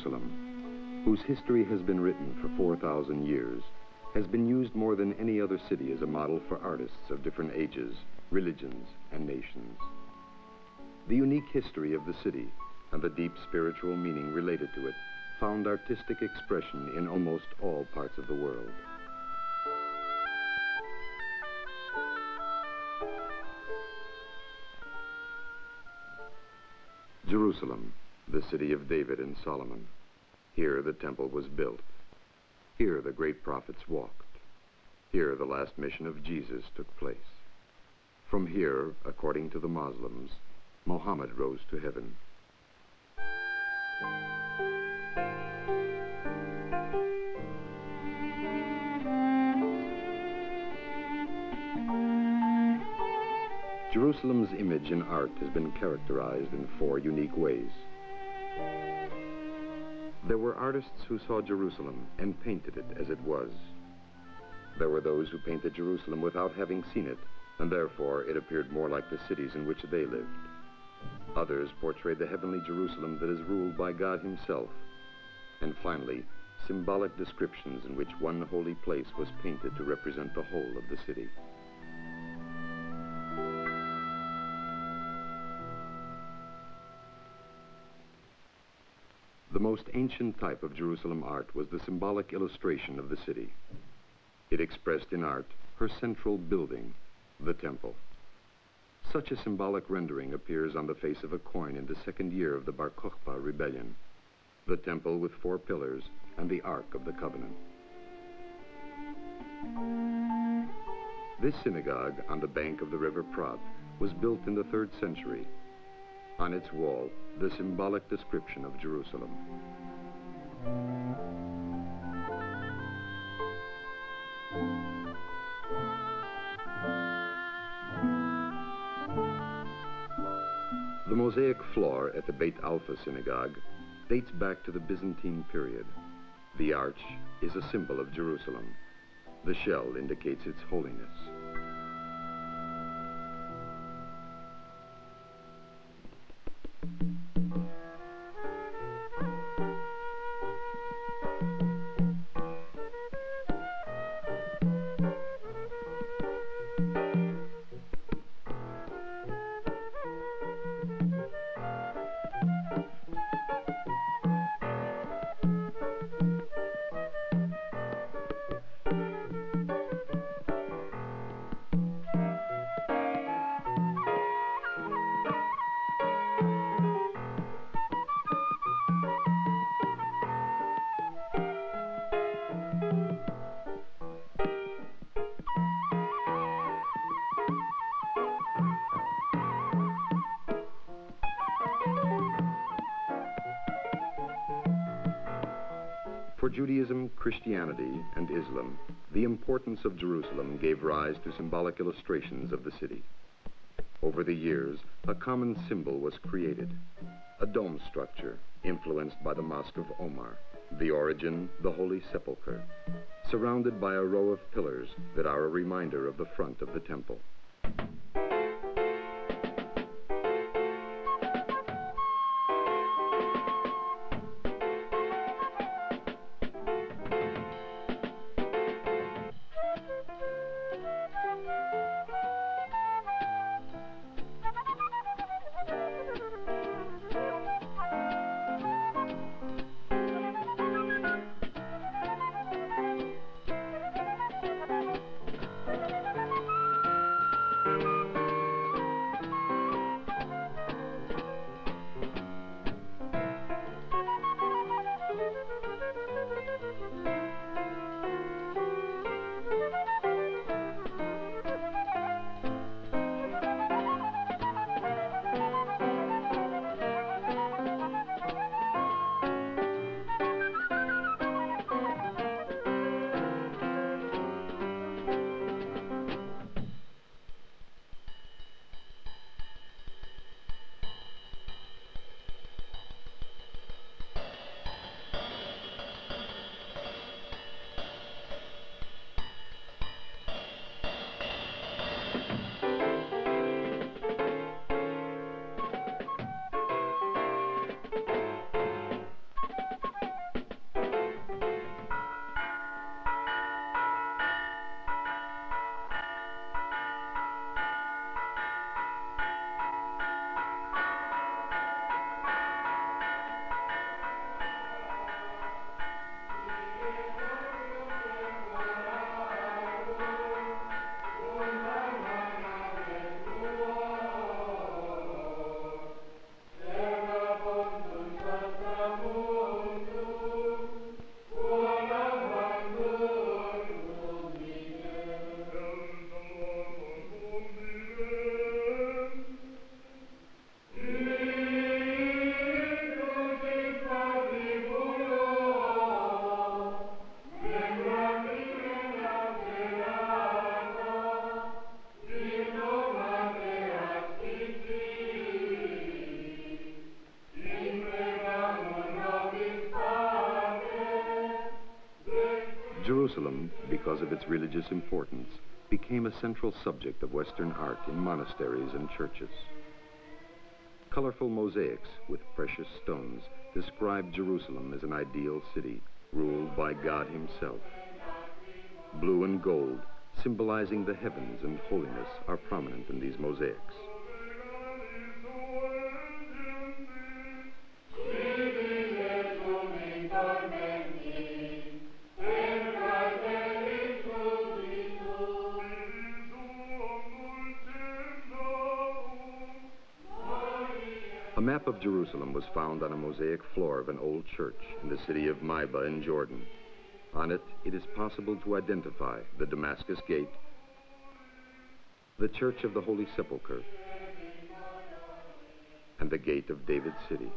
Jerusalem, whose history has been written for 4,000 years, has been used more than any other city as a model for artists of different ages, religions, and nations. The unique history of the city and the deep spiritual meaning related to it found artistic expression in almost all parts of the world. Jerusalem, the city of David and Solomon. Here the temple was built. Here the great prophets walked. Here the last mission of Jesus took place. From here, according to the Muslims, Muhammad rose to heaven. Jerusalem's image in art has been characterized in 4 unique ways. There were artists who saw Jerusalem and painted it as it was. There were those who painted Jerusalem without having seen it, and therefore it appeared more like the cities in which they lived. Others portrayed the heavenly Jerusalem that is ruled by God himself. And finally, symbolic descriptions in which one holy place was painted to represent the whole of the city. The most ancient type of Jerusalem art was the symbolic illustration of the city. It expressed in art her central building, the temple. Such a symbolic rendering appears on the face of a coin in the 2nd year of the Bar Kokhba rebellion, the temple with 4 pillars and the Ark of the Covenant. This synagogue on the bank of the river Prat was built in the 3rd century. On its wall, the symbolic description of Jerusalem. The mosaic floor at the Beit Alpha synagogue dates back to the Byzantine period. The arch is a symbol of Jerusalem. The shell indicates its holiness. For Judaism, Christianity, and Islam, the importance of Jerusalem gave rise to symbolic illustrations of the city. Over the years, a common symbol was created, a dome structure influenced by the Mosque of Omar, the origin, the Holy Sepulchre, surrounded by a row of pillars that are a reminder of the front of the temple. Jerusalem, because of its religious importance, became a central subject of Western art in monasteries and churches. Colorful mosaics with precious stones describe Jerusalem as an ideal city, ruled by God himself. Blue and gold, symbolizing the heavens and holiness, are prominent in these mosaics. A map of Jerusalem was found on a mosaic floor of an old church in the city of Maiba in Jordan. On it is possible to identify the Damascus Gate, the Church of the Holy Sepulchre, and the Gate of David's City.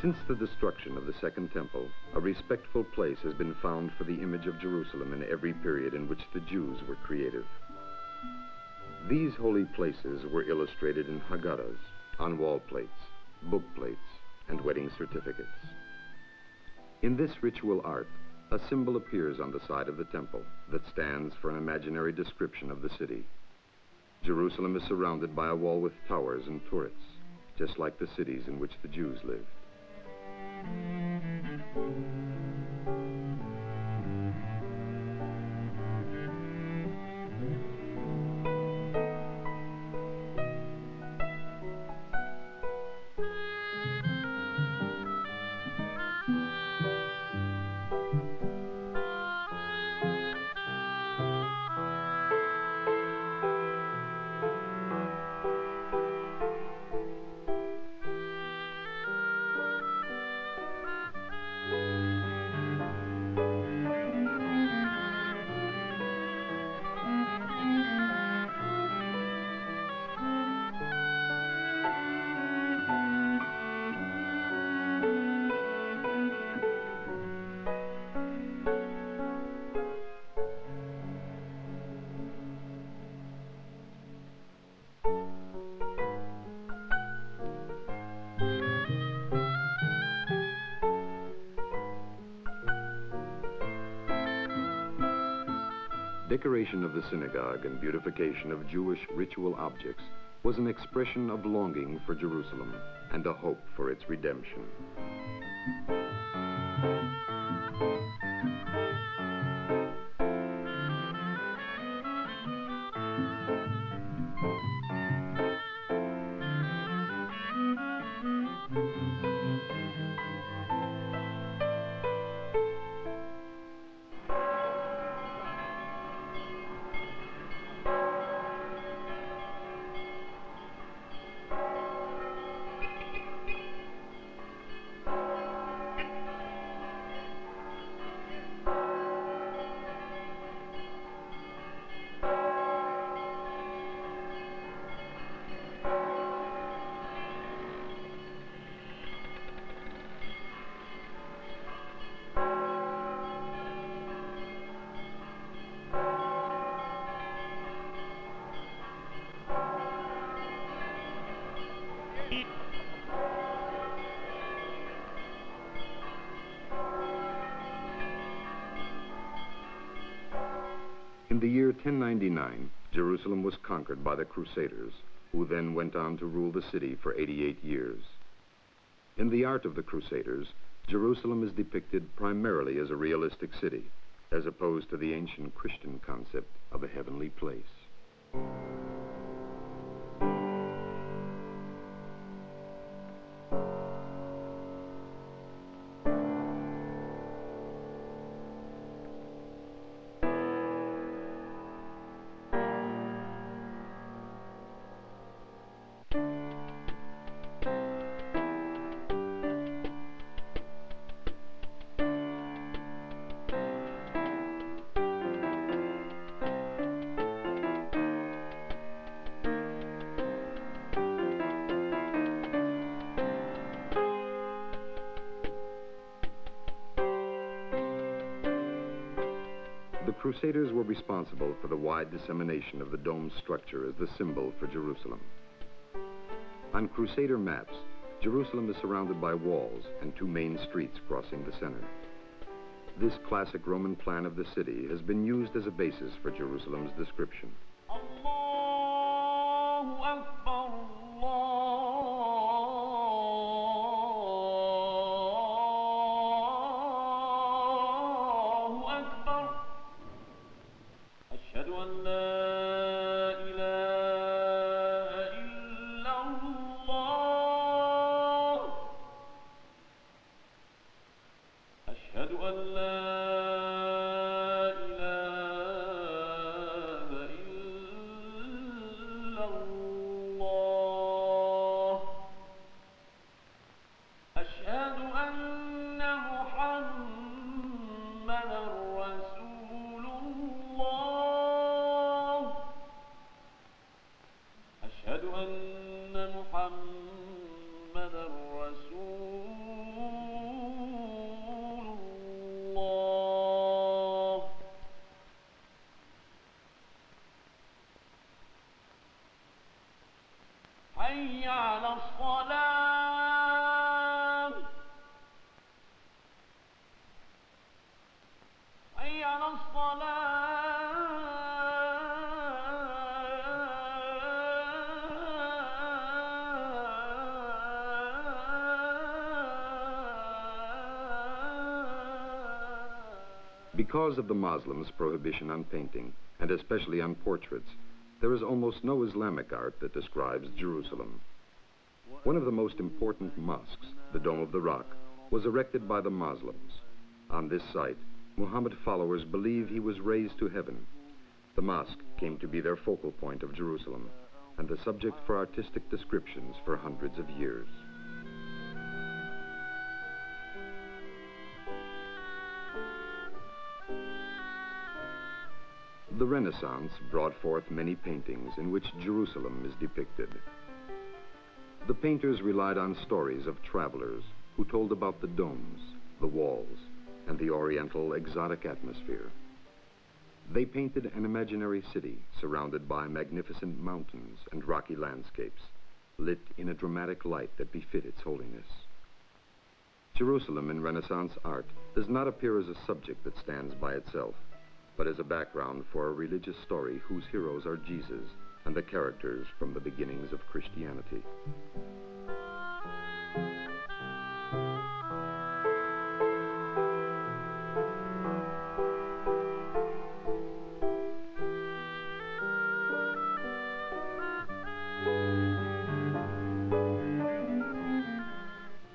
Since the destruction of the Second Temple, a respectful place has been found for the image of Jerusalem in every period in which the Jews were creative. These holy places were illustrated in Haggadahs, on wall plates, book plates, and wedding certificates. In this ritual art, a symbol appears on the side of the temple that stands for an imaginary description of the city. Jerusalem is surrounded by a wall with towers and turrets, just like the cities in which the Jews lived. Decoration of the synagogue and beautification of Jewish ritual objects was an expression of longing for Jerusalem and a hope for its redemption. In the year 1099, Jerusalem was conquered by the Crusaders, who then went on to rule the city for 88 years. In the art of the Crusaders, Jerusalem is depicted primarily as a realistic city, as opposed to the ancient Christian concept of a heavenly place. The Crusaders were responsible for the wide dissemination of the dome structure as the symbol for Jerusalem. On Crusader maps, Jerusalem is surrounded by walls and two main streets crossing the center. This classic Roman plan of the city has been used as a basis for Jerusalem's description. Allahu Akbar, Allahu Akbar. Ashhadu an la ilaha illa Allah. Ashhadu an la حي على الصلاة حي على Because of the Muslims' prohibition on painting, and especially on portraits, there is almost no Islamic art that describes Jerusalem. One of the most important mosques, the Dome of the Rock, was erected by the Muslims. On this site, Muhammad followers believe he was raised to heaven. The mosque came to be their focal point of Jerusalem, and the subject for artistic descriptions for hundreds of years. The Renaissance brought forth many paintings in which Jerusalem is depicted. The painters relied on stories of travelers who told about the domes, the walls, and the oriental exotic atmosphere. They painted an imaginary city surrounded by magnificent mountains and rocky landscapes, lit in a dramatic light that befit its holiness. Jerusalem in Renaissance art does not appear as a subject that stands by itself, but as a background for a religious story whose heroes are Jesus and the characters from the beginnings of Christianity.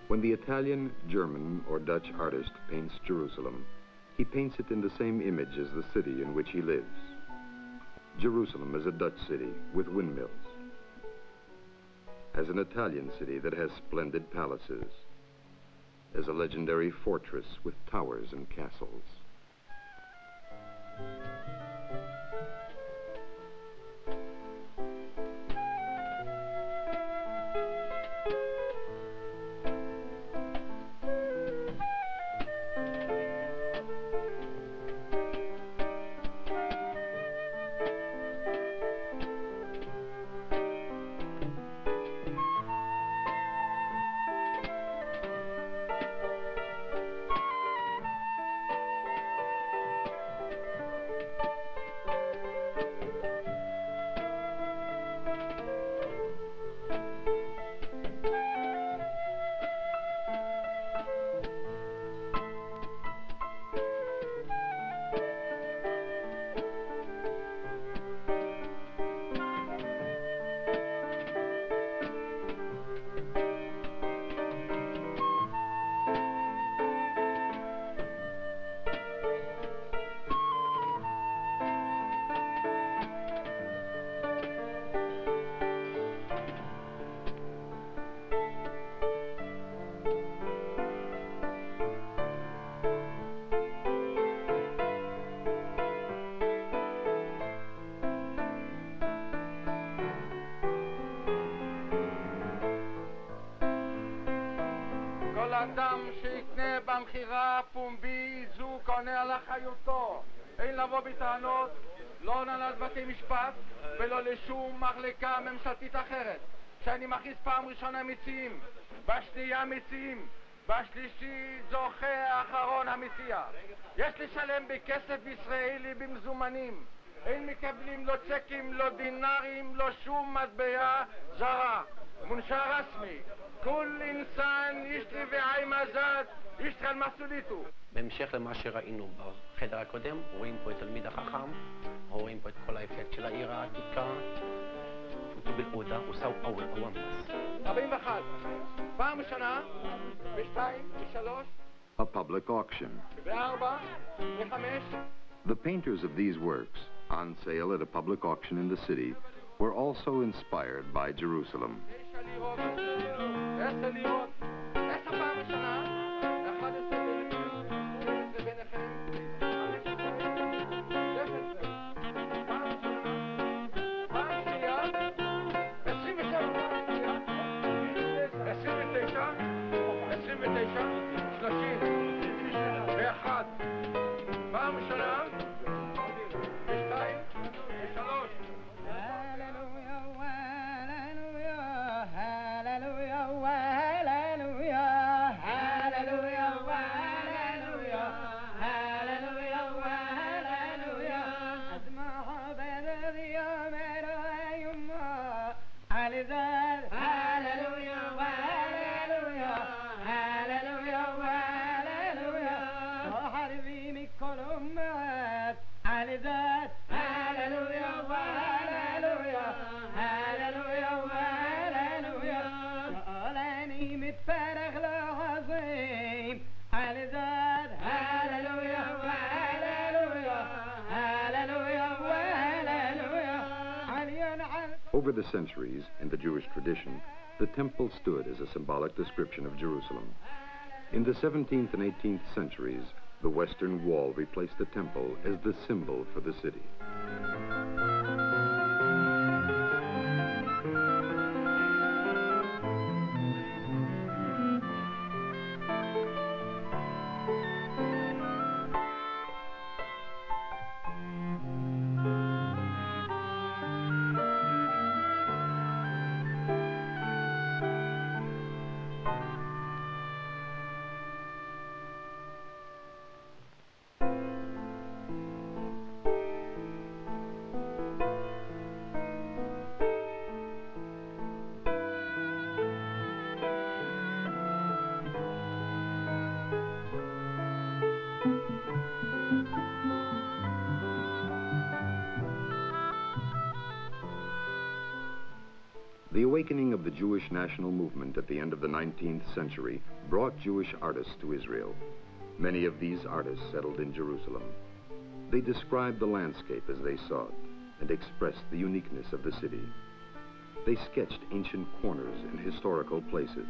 When the Italian, German, or Dutch artist paints Jerusalem, he paints it in the same image as the city in which he lives. Jerusalem is a Dutch city with windmills, as an Italian city that has splendid palaces, as a legendary fortress with towers and castles. אדם שיקנה במחירה פומבי זו קונה על חיותו. אין לבוא בטענות, לא נהלת בתי משפט ולא לשום מחלקה ממשלתית אחרת. שאני מכריז פעם ראשונה מציעים, בשנייה מציעים, בשלישי זוכה אחרון המציע. יש לשלם בכסף ישראלי במזומנים. אין מקבלים לא צ'קים, לא דינרים, לא שום מטבע זרה. מונשה רסמי. כל אינסן ישתרי ועי מזד, ישתרי על מסוליתו. בהמשך למה שראינו בחדר הקודם, רואים פה את תלמיד החכם, רואים פה את כל האפקט של העיר העתיקה. פוטו בלעודה, עושה אול אוומבס. 41. פעם ראשונה, בשתיים, בשלוש. A public auction. בארבע, בחמש. The painters of these works, on sale at a public auction in the city, were also inspired by Jerusalem. 9 לירות, 10 לירות. 10 פעם ראשונה, 11 ביניכם, 12 ביניכם, 15, 16. פעם ראשונה, פעם שנייה, 27 פעם שנייה, 29, 29, 30, ו1. פעם ראשונה, בשתיים, בשלוש. Over the centuries, in the Jewish tradition, the temple stood as a symbolic description of Jerusalem. In the 17th and 18th centuries, the Western Wall replaced the temple as the symbol for the city. The awakening of the Jewish national movement at the end of the 19th century brought Jewish artists to Israel. Many of these artists settled in Jerusalem. They described the landscape as they saw it and expressed the uniqueness of the city. They sketched ancient corners and historical places.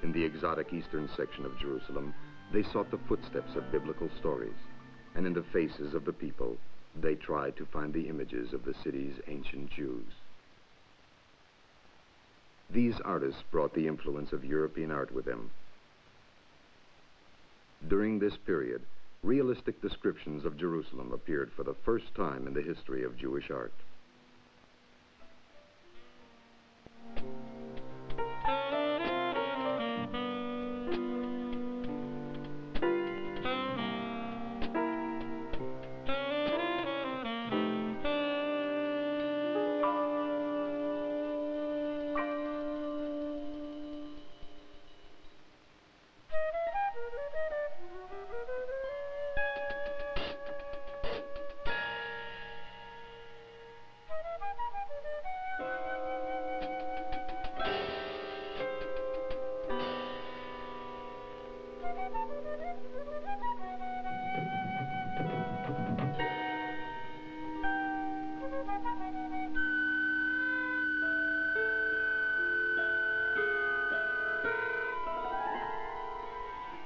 In the exotic eastern section of Jerusalem, they sought the footsteps of biblical stories, and in the faces of the people, they tried to find the images of the city's ancient Jews. These artists brought the influence of European art with them. During this period, realistic descriptions of Jerusalem appeared for the first time in the history of Jewish art.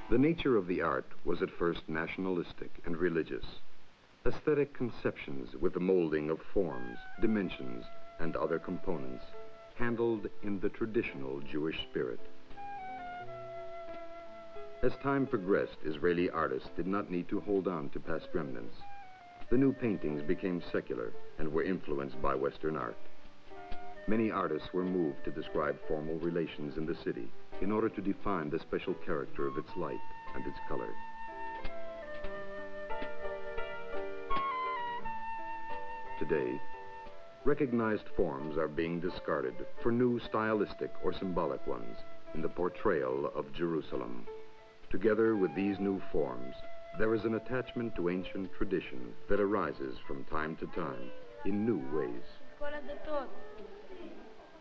The nature of the art was at first nationalistic and religious. Aesthetic conceptions with the molding of forms, dimensions, and other components, handled in the traditional Jewish spirit. As time progressed, Israeli artists did not need to hold on to past remnants. The new paintings became secular and were influenced by Western art. Many artists were moved to describe formal relations in the city in order to define the special character of its light and its color. Today, recognized forms are being discarded for new stylistic or symbolic ones in the portrayal of Jerusalem. Together with these new forms, there is an attachment to ancient tradition that arises from time to time in new ways. כל הדתות,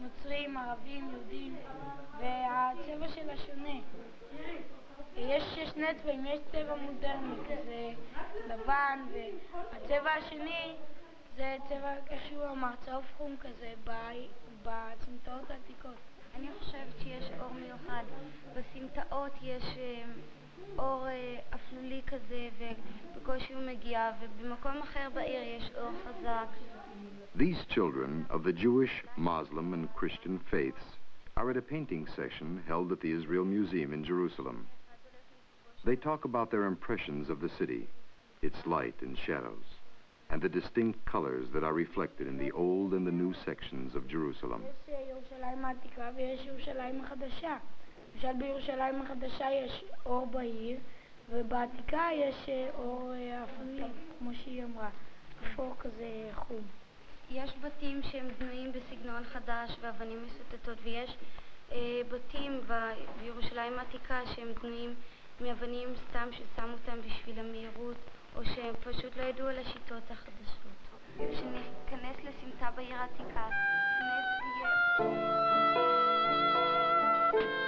נוצרים, ערבים, יהודים, והצבע שלה שונה. יש שני צבעים, יש צבע מודרני כזה לבן, והצבע השני זה צבע, איך שהוא אמר, צהוב חום כזה בסמטאות העתיקות. אני חושבת שיש אור מיוחד. בסמטאות יש אור אפלולי כזה ובקושי הוא מגיע, ובמקום אחר בעיר יש אור חזק. These children of the Jewish, Muslim, and Christian faiths are at a painting session held at the Israel Museum in Jerusalem. They talk about their impressions of the city, its light and shadows, and the distinct colors that are reflected in the old and the new sections of Jerusalem. יש ירושלים העתיקה ויש ירושלים החדשה. למשל בירושלים החדשה יש אור בהיר, ובעתיקה יש אור אפלי, כמו שהיא אמרה, אפור כזה חום. יש בתים שהם בנויים בסגנון חדש ואבנים מסוטטות, ויש בתים בירושלים העתיקה שהם בנויים מאבנים סתם ששמו אותם בשביל המהירות, או שהם פשוט לא ידעו על השיטות החדשות. כשניכנס לסמטה בעיר העתיקה, ניכנס